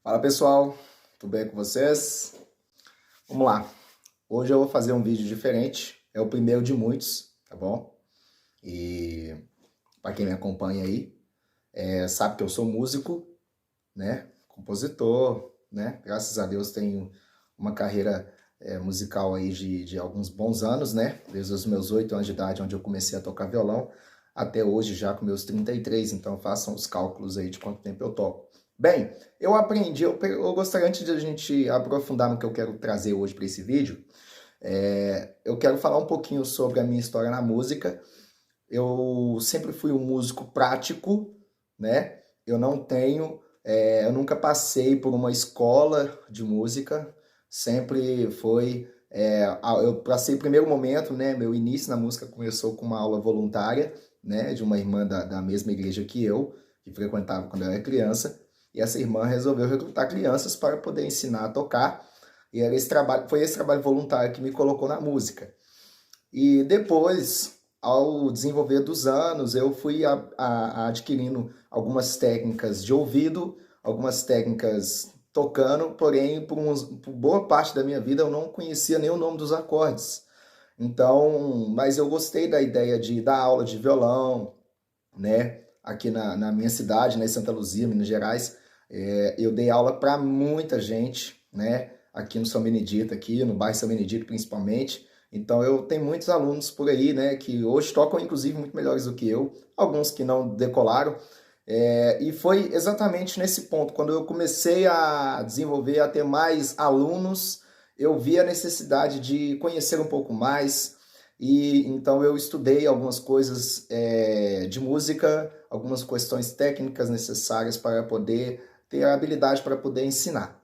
Fala pessoal, tudo bem com vocês? Vamos lá, hoje eu vou fazer um vídeo diferente, é o primeiro de muitos, tá bom? E para quem me acompanha aí, sabe que eu sou músico, né? Compositor, né? Graças a Deus tenho uma carreira musical aí de alguns bons anos, né? Desde os meus 8 anos de idade, onde eu comecei a tocar violão, até hoje já com meus 33, então façam os cálculos aí de quanto tempo eu toco. Bem, eu aprendi, eu gostaria, antes de a gente aprofundar no que eu quero trazer hoje para esse vídeo, eu quero falar um pouquinho sobre a minha história na música. Eu sempre fui um músico prático, né? Eu não tenho, eu nunca passei por uma escola de música, sempre foi, eu passei o primeiro momento, né? Meu início na música começou com uma aula voluntária, né? De uma irmã da mesma igreja que frequentava quando eu era criança, e essa irmã resolveu recrutar crianças para poder ensinar a tocar, e era esse trabalho, foi esse trabalho voluntário que me colocou na música. E depois, ao desenvolver dos anos, eu fui adquirindo algumas técnicas de ouvido, algumas técnicas tocando, porém, por boa parte da minha vida eu não conhecia nem o nome dos acordes. Então, mas eu gostei da ideia de dar aula de violão, né? Aqui na minha cidade, né, em Santa Luzia, Minas Gerais, eu dei aula para muita gente, né? Aqui no São Benedito, aqui no bairro São Benedito principalmente. Então eu tenho muitos alunos por aí, né, que hoje tocam inclusive muito melhores do que eu, alguns que não decolaram. E foi exatamente nesse ponto, quando eu comecei a desenvolver, a ter mais alunos, eu vi a necessidade de conhecer um pouco mais, e então eu estudei algumas coisas de música, algumas questões técnicas necessárias para poder ter a habilidade para poder ensinar.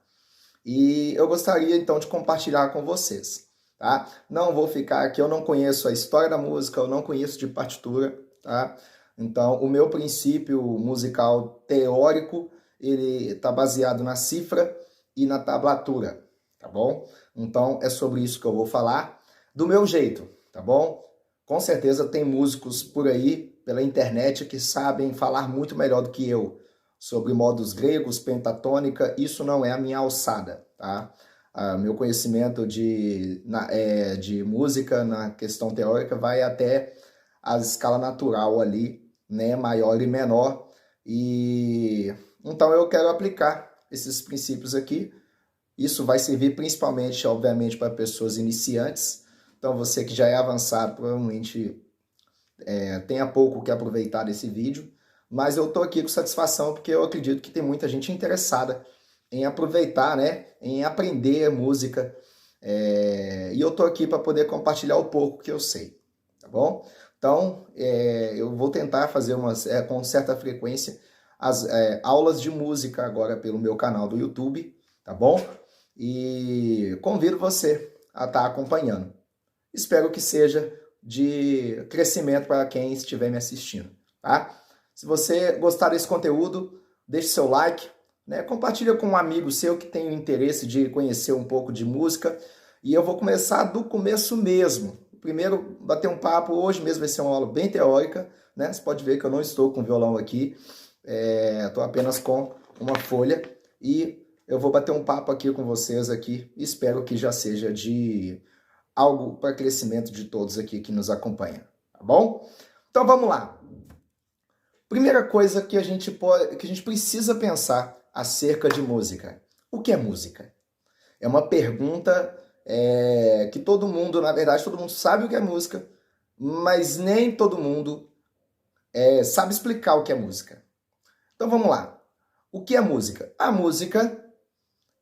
E eu gostaria então de compartilhar com vocês, tá? Não vou ficar aqui, eu não conheço a história da música, eu não conheço de partitura, tá? Então, o meu princípio musical teórico, ele está baseado na cifra e na tablatura, tá bom? Então, é sobre isso que eu vou falar, do meu jeito, tá bom? Com certeza tem músicos por aí, pela internet, que sabem falar muito melhor do que eu sobre modos gregos, pentatônica, isso não é a minha alçada, tá? Meu conhecimento de música na questão teórica vai até a escala natural ali, né, maior e menor, e então eu quero aplicar esses princípios aqui. Isso vai servir principalmente, obviamente, para pessoas iniciantes. Então você que já é avançado, provavelmente tenha pouco que aproveitar desse vídeo, mas eu estou aqui com satisfação porque eu acredito que tem muita gente interessada em aproveitar, né, em aprender música, e eu estou aqui para poder compartilhar o pouco que eu sei, tá bom? Então, eu vou tentar fazer com certa frequência as aulas de música agora pelo meu canal do YouTube, tá bom? E convido você a estar acompanhando. Espero que seja de crescimento para quem estiver me assistindo, tá? Se você gostar desse conteúdo, deixe seu like, né? Compartilha com um amigo seu que tem o interesse de conhecer um pouco de música. E eu vou começar do começo mesmo. Primeiro, bater um papo. Hoje mesmo vai ser uma aula bem teórica, né? Você pode ver que eu não estou com violão aqui. Estou apenas com uma folha. E eu vou bater um papo aqui com vocês aqui. Espero que já seja de algo para crescimento de todos aqui que nos acompanham, tá bom? Então vamos lá. Primeira coisa que a gente precisa pensar acerca de música. O que é música? É uma pergunta que todo mundo, na verdade, todo mundo sabe o que é música, mas nem todo mundo sabe explicar o que é música. Então vamos lá. O que é música? A música,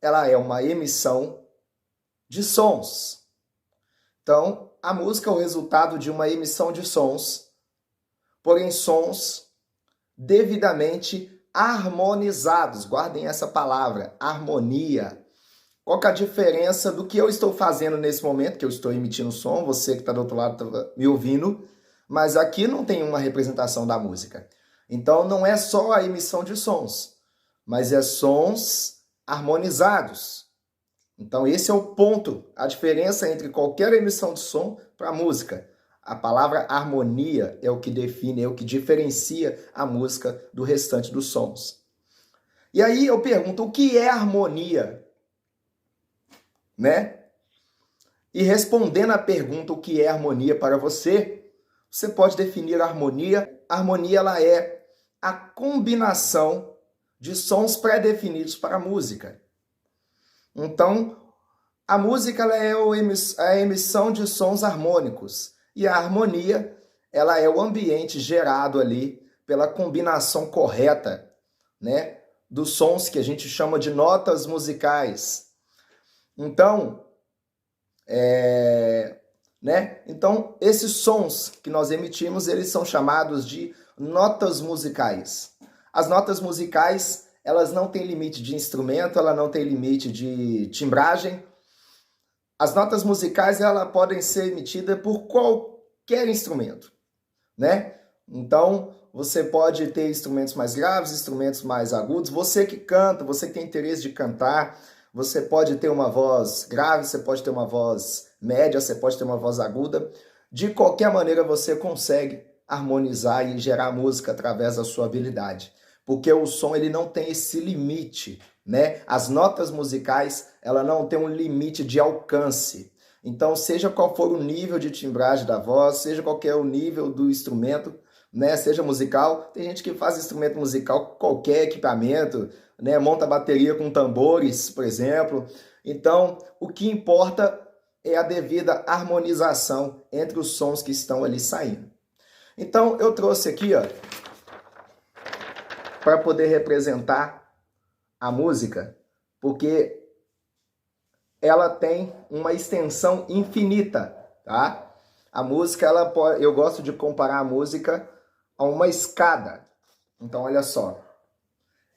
ela é uma emissão de sons. Então, a música é o resultado de uma emissão de sons, porém sons devidamente harmonizados. Guardem essa palavra, harmonia. Qual que é a diferença do que eu estou fazendo nesse momento, que eu estou emitindo som, você que está do outro lado está me ouvindo, mas aqui não tem uma representação da música. Então, não é só a emissão de sons, mas é sons harmonizados. Então esse é o ponto, a diferença entre qualquer emissão de som para a música. A palavra harmonia é o que define, é o que diferencia a música do restante dos sons. E aí eu pergunto, o que é harmonia? Né? E respondendo à pergunta o que é harmonia para você, você pode definir a harmonia. A harmonia ela é a combinação de sons pré-definidos para a música. Então, a música ela é a emissão de sons harmônicos. E a harmonia ela é o ambiente gerado ali pela combinação correta, né, dos sons que a gente chama de notas musicais. Então, Então, esses sons que nós emitimos, eles são chamados de notas musicais. As notas musicais, elas não têm limite de instrumento, ela não tem limite de timbragem. As notas musicais, elas podem ser emitidas por qualquer instrumento, né? Então, você pode ter instrumentos mais graves, instrumentos mais agudos. Você que canta, você que tem interesse de cantar, você pode ter uma voz grave, você pode ter uma voz média, você pode ter uma voz aguda. De qualquer maneira, você consegue harmonizar e gerar música através da sua habilidade. Porque o som ele não tem esse limite, né? As notas musicais, ela não tem um limite de alcance. Então, seja qual for o nível de timbragem da voz, seja qual é o nível do instrumento, né? Seja musical, tem gente que faz instrumento musical com qualquer equipamento, né? Monta bateria com tambores, por exemplo. Então, o que importa é a devida harmonização entre os sons que estão ali saindo. Então, eu trouxe aqui, ó, para poder representar a música, porque ela tem uma extensão infinita, tá? A música, eu gosto de comparar a música a uma escada. Então, olha só.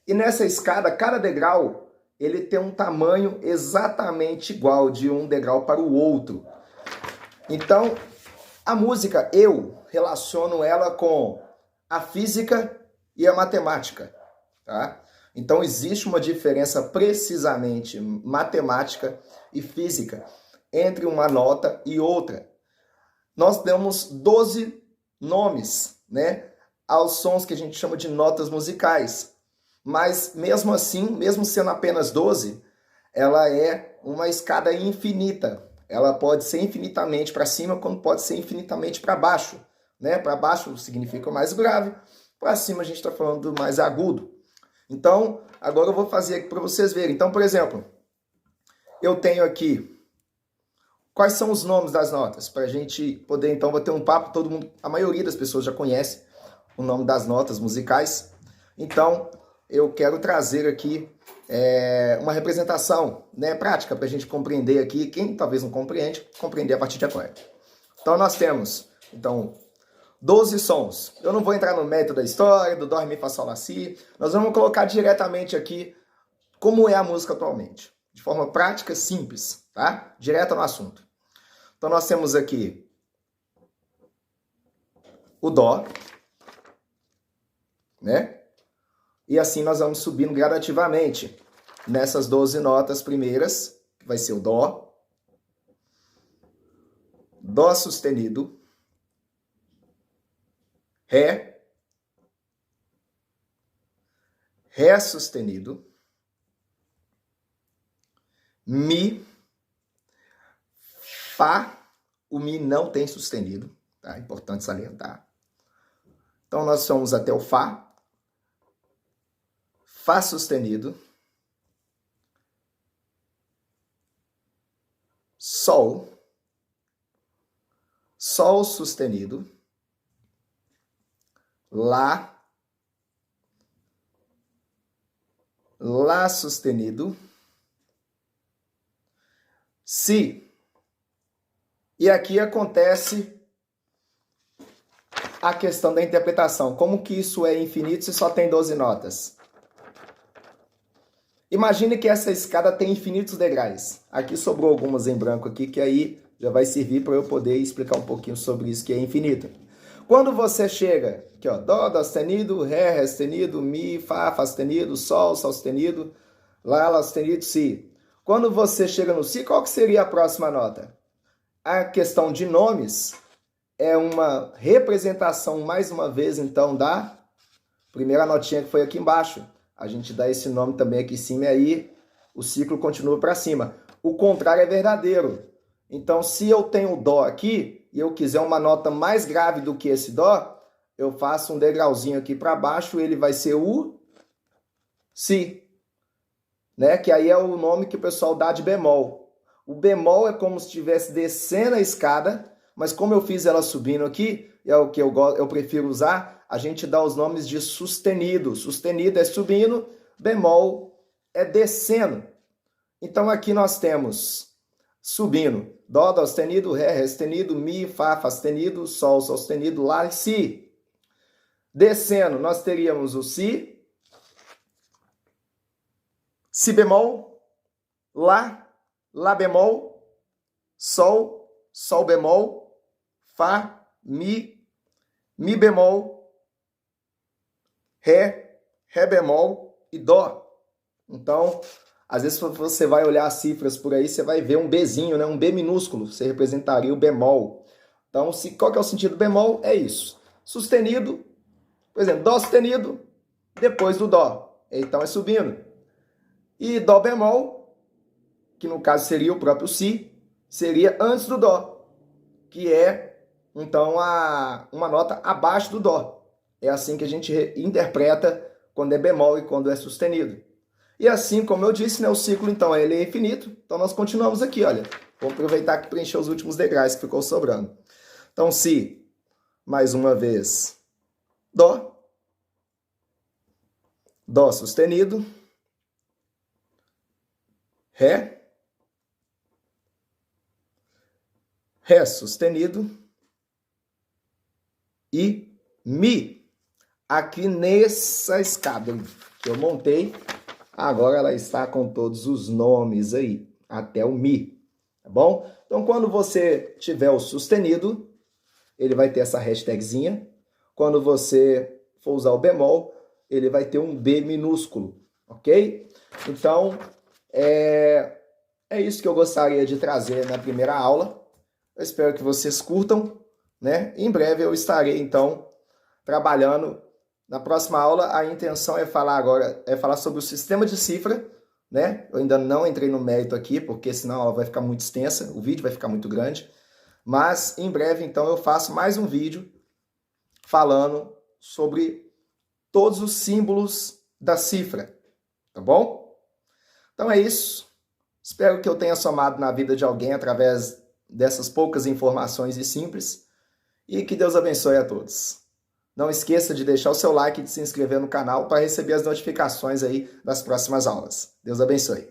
E nessa escada, cada degrau, ele tem um tamanho exatamente igual de um degrau para o outro. Então, a música, eu relaciono ela com a física e a matemática, tá? Então, existe uma diferença precisamente matemática e física entre uma nota e outra. Nós damos 12 nomes, né, aos sons que a gente chama de notas musicais. Mas, mesmo assim, mesmo sendo apenas 12, ela é uma escada infinita. Ela pode ser infinitamente para cima, como pode ser infinitamente para baixo, né? Para baixo significa mais grave, para cima a gente está falando do mais agudo. Então, agora eu vou fazer aqui para vocês verem. Então, por exemplo, eu tenho aqui quais são os nomes das notas, para a gente poder, então, bater um papo. Todo mundo, a maioria das pessoas já conhece o nome das notas musicais. Então, eu quero trazer aqui uma representação, né, prática para a gente compreender aqui. Quem talvez não compreende, compreender a partir de agora. Então, nós temos, 12 sons. Eu não vou entrar no mérito da história, do Dó, Ré, Mi, Fá, Sol, Lá, Si. Nós vamos colocar diretamente aqui como é a música atualmente. De forma prática, simples, tá? Direto no assunto. Então, nós temos aqui o Dó, né? E assim nós vamos subindo gradativamente nessas 12 notas primeiras, que vai ser o Dó, Dó sustenido, Ré, Ré sustenido, Mi, Fá, o Mi não tem sustenido, tá? É importante salientar. Então nós fomos até o Fá, Fá sustenido, Sol, Sol sustenido, Lá, Lá sustenido, Si. E aqui acontece a questão da interpretação. Como que isso é infinito se só tem 12 notas? Imagine que essa escada tem infinitos degraus. Aqui sobrou algumas em branco aqui, que aí já vai servir para eu poder explicar um pouquinho sobre isso que é infinito. Quando você chega, aqui ó, Dó, Dó sustenido, Ré, Ré sustenido, Mi, Fá, Fá sustenido, Sol, Sol sustenido, Lá, Lá sustenido, Si. Quando você chega no Si, qual que seria a próxima nota? A questão de nomes é uma representação, mais uma vez, então, da primeira notinha que foi aqui embaixo. a gente dá esse nome também aqui em cima e aí o ciclo continua para cima. O contrário é verdadeiro. Então, se eu tenho o Dó aqui e eu quiser uma nota mais grave do que esse Dó, eu faço um degrauzinho aqui para baixo, ele vai ser o Si, né? Que aí é o nome que o pessoal dá de bemol. O bemol é como se estivesse descendo a escada, mas como eu fiz ela subindo aqui, é o que eu prefiro usar, a gente dá os nomes de sustenido. Sustenido é subindo, bemol é descendo. Então aqui nós temos subindo, Dó, Dó sustenido, Ré sustenido, Mi, Fá, Fá sustenido, Sol, Sol sustenido, Lá e Si. Descendo, nós teríamos o Si, Si bemol, Lá, Lá bemol, Sol, Sol bemol, Fá, Mi, Mi bemol, Ré, Ré bemol e Dó. Então, às vezes você vai olhar as cifras por aí, você vai ver um Bzinho, né? Um B minúsculo, você representaria o bemol. Então, qual que é o sentido do bemol? É isso. Sustenido, por exemplo, Dó sustenido, depois do Dó. Então, é subindo. E Dó bemol, que no caso seria o próprio Si, seria antes do Dó, que é, então, uma nota abaixo do Dó. É assim que a gente interpreta quando é bemol e quando é sustenido. E assim, como eu disse, né, o ciclo, então, ele é infinito. Então, nós continuamos aqui, olha. Vamos aproveitar que preencheu os últimos degraus que ficou sobrando. Então, Si, mais uma vez, Dó. Dó sustenido. Ré. Ré sustenido. E Mi. Aqui nessa escada que eu montei, agora ela está com todos os nomes aí, até o Mi, tá bom? Então, quando você tiver o sustenido, ele vai ter essa hashtagzinha. Quando você for usar o bemol, ele vai ter um B minúsculo, ok? Então, é isso que eu gostaria de trazer na primeira aula. Eu espero que vocês curtam, né? Em breve eu estarei, então, trabalhando. Na próxima aula, a intenção é falar sobre o sistema de cifra, né? Eu ainda não entrei no mérito aqui, porque senão a aula vai ficar muito extensa, o vídeo vai ficar muito grande. Mas, em breve, então, eu faço mais um vídeo falando sobre todos os símbolos da cifra, tá bom? Então é isso. Espero que eu tenha somado na vida de alguém através dessas poucas informações e simples. E que Deus abençoe a todos. Não esqueça de deixar o seu like e de se inscrever no canal para receber as notificações aí das próximas aulas. Deus abençoe.